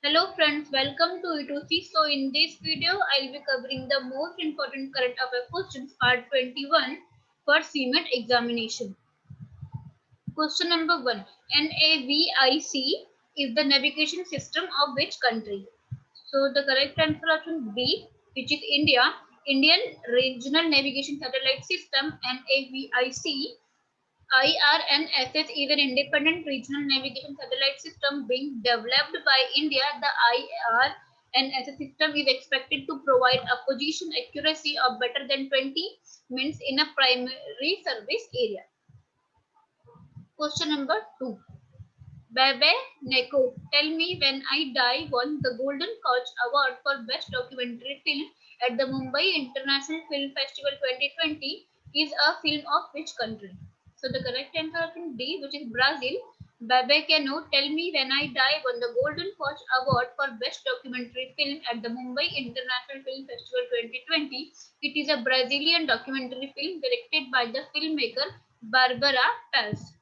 Hello friends, welcome to E2C. So in this video, I'll be covering the most important current affair questions part 21 for CMET examination. Question number 1. NAVIC is the navigation system of which country? So the correct answer option B, which is India. Indian Regional Navigation Satellite System NAVIC. IRNSS is an independent regional navigation satellite system being developed by India. The IRNSS system is expected to provide a position accuracy of better than 20 minutes in a primary service area. Question number 2. Bebe Neko, Tell Me When I Die won the Golden Coach Award for Best Documentary Film at the Mumbai International Film Festival 2020 is a film of which country? So the correct answer is D, which is Brazil. Bebe Cano, Tell Me When I Die won the Golden Coach Award for Best Documentary Film at the Mumbai International Film Festival 2020. It is a Brazilian documentary film directed by the filmmaker Barbara Paz.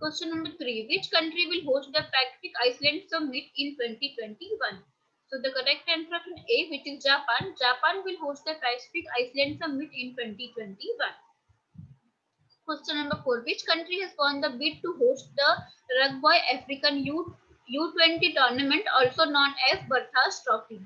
Question number 3. Which country will host the Pacific Island Summit in 2021? So the correct answer option A, which is Japan. Japan will host the Pacific Island Summit in 2021. Question number 4. Which country has won the bid to host the Rugby African U20 tournament, also known as Bertha's Trophy?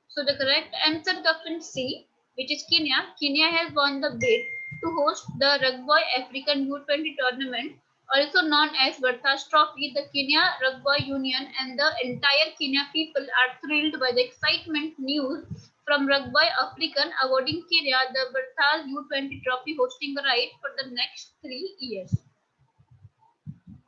So the correct answer is option C, which is Kenya. Kenya has won the bid to host the Rugby African U20 tournament, also known as Bertha's Trophy. The Kenya Rugby Union and the entire Kenya people are thrilled by the excitement news from Rugby African awarding Kenya the Bertha's U20 Trophy hosting right for the next 3 years.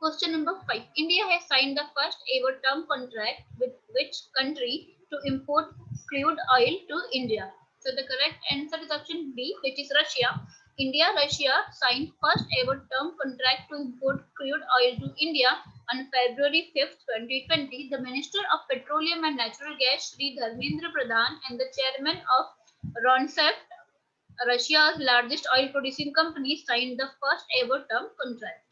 Question number 5. India has signed the first ever term contract with which country to import crude oil to India? So the correct answer is option B, which is Russia. Russia signed first ever term contract to import crude oil to India on February 5th, 2020. The Minister of Petroleum and Natural Gas, Sri Dharmendra Pradhan, and the chairman of Rosneft, Russia's largest oil producing company, signed the first ever term contract.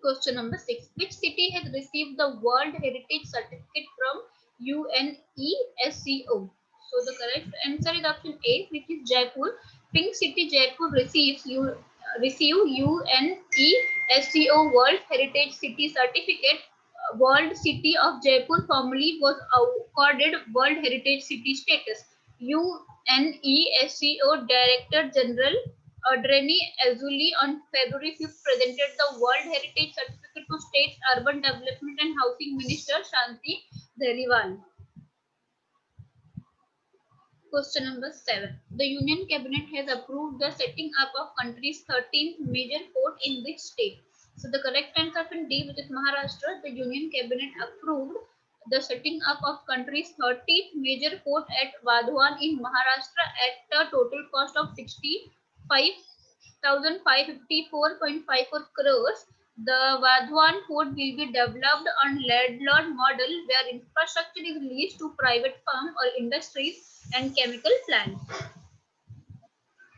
Question number 6. Which city has received the World Heritage Certificate from UNESCO? So the correct answer is option A, which is Jaipur. Pink City Jaipur receive UNESCO World Heritage City Certificate. World City of Jaipur formerly was accorded World Heritage City status. UNESCO Director General Audrey Azoulay on February 5th presented the World Heritage Certificate to State Urban Development and Housing Minister Shanti Dhariwal. Question number 7. The Union Cabinet has approved the setting up of country's 13th major port in which state? So the correct answer option D, which is Maharashtra. The Union Cabinet approved the setting up of country's 13th major port at Vadhavan in Maharashtra at a total cost of 65,554.54 crores. The Vadhavan port will be developed on landlord model where infrastructure is leased to private firm or industries and chemical plants.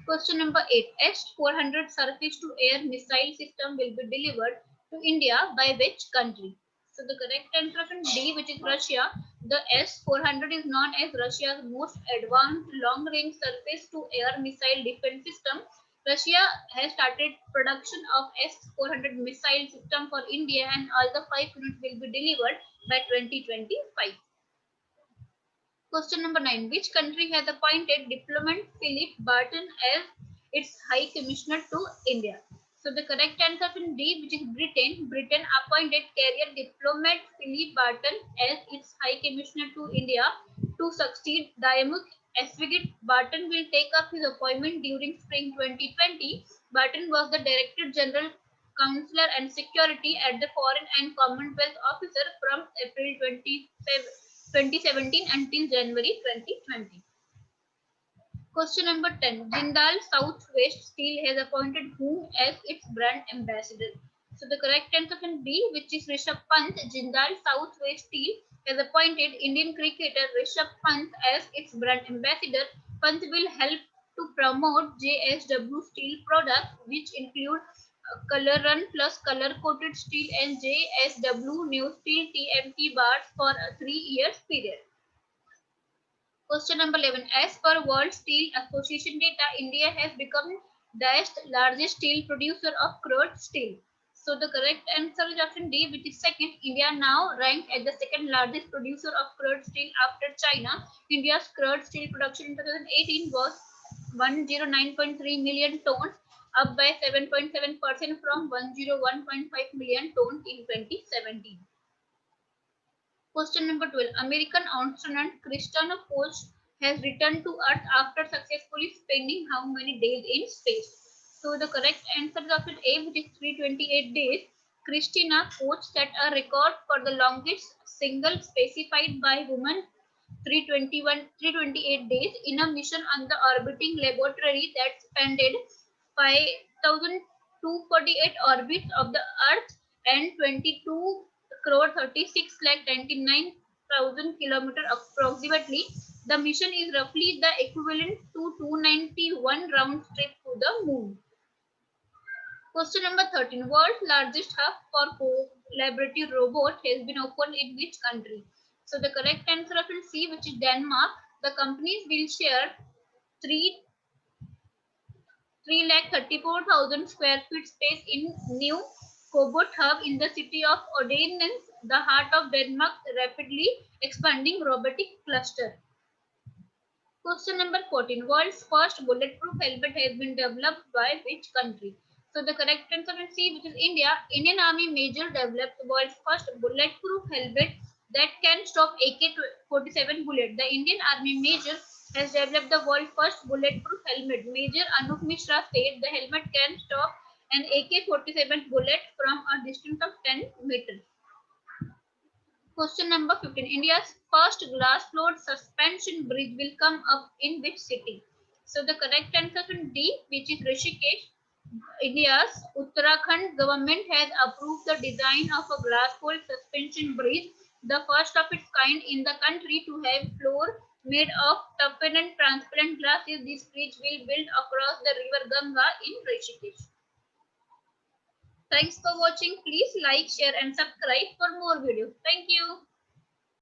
Question number 8. S-400 surface to air missile system will be delivered to India by which country? So the correct answer option D, which is Russia. The S-400 is known as Russia's most advanced long-range surface to air missile defense system. Russia has started production of S-400 missile system for India, and all the 5 units will be delivered by 2025. Question number 9. Which country has appointed diplomat Philip Barton as its High Commissioner to India? So the correct answer in D, which is Britain. Britain appointed career diplomat Philip Barton as its High Commissioner to India to succeed Diamuk Eswigit. Barton will take up his appointment during spring 2020. Barton was the Director General Counselor and Security at the Foreign and Commonwealth Officer from April 2017 until January 2020. Question number 10. Jindal Southwest Steel has appointed whom as its brand ambassador? So the correct answer is B, which is Rishabh Pant. Jindal Southwest Steel has appointed Indian cricketer Rishabh Pant as its brand ambassador. Pant will help to promote JSW Steel products, which include color run plus color coated steel and JSW new steel TMT bars for a 3 years period. Question number 11. As per World Steel Association data, India has become the largest steel producer of crude steel. So the correct answer is option D, which is second. India now ranked as the second largest producer of crude steel after China. India's crude steel production in 2018 was 109.3 million tons, up by 7.7% from 101.5 million tons in 2017. Question number 12. American astronaut Christian Post has returned to Earth after successfully spending how many days in space? So the correct answer is option A, which is 328 days. Christina Post set a record for the longest single specified by woman 328 days in a mission on the orbiting laboratory that spanned 5,248 orbits of the Earth and 22 crore 36 lakh 99,000 kilometers approximately. The mission is roughly the equivalent to 291 round trip to the moon. Question number 13. World's largest hub for collaborative robot has been opened in which country? So the correct answer option C, which is Denmark. The companies will share 334,000 square feet space in new Cobot hub in the city of Odense, the heart of Denmark's rapidly expanding robotic cluster. Question number 14. World's first bulletproof helmet has been developed by which country? So the correct answer is C, which is India. Indian Army Major developed the world's first bulletproof helmet that can stop AK-47 bullet. The Indian Army Major has developed the world's first bulletproof helmet. Major Anup Mishra said the helmet can stop an AK-47 bullet from a distance of 10 meters. Question number 15. India's first glass floored suspension bridge will come up in which city? So the correct answer is D, which is Rishikesh. India's Uttarakhand government has approved the design of a glass floored suspension bridge, the first of its kind in the country to have floor made of toughened and transparent glass. This bridge will build across the river Ganga in Rishikesh. Thanks for watching. Please like, share and subscribe for more videos. Thank you.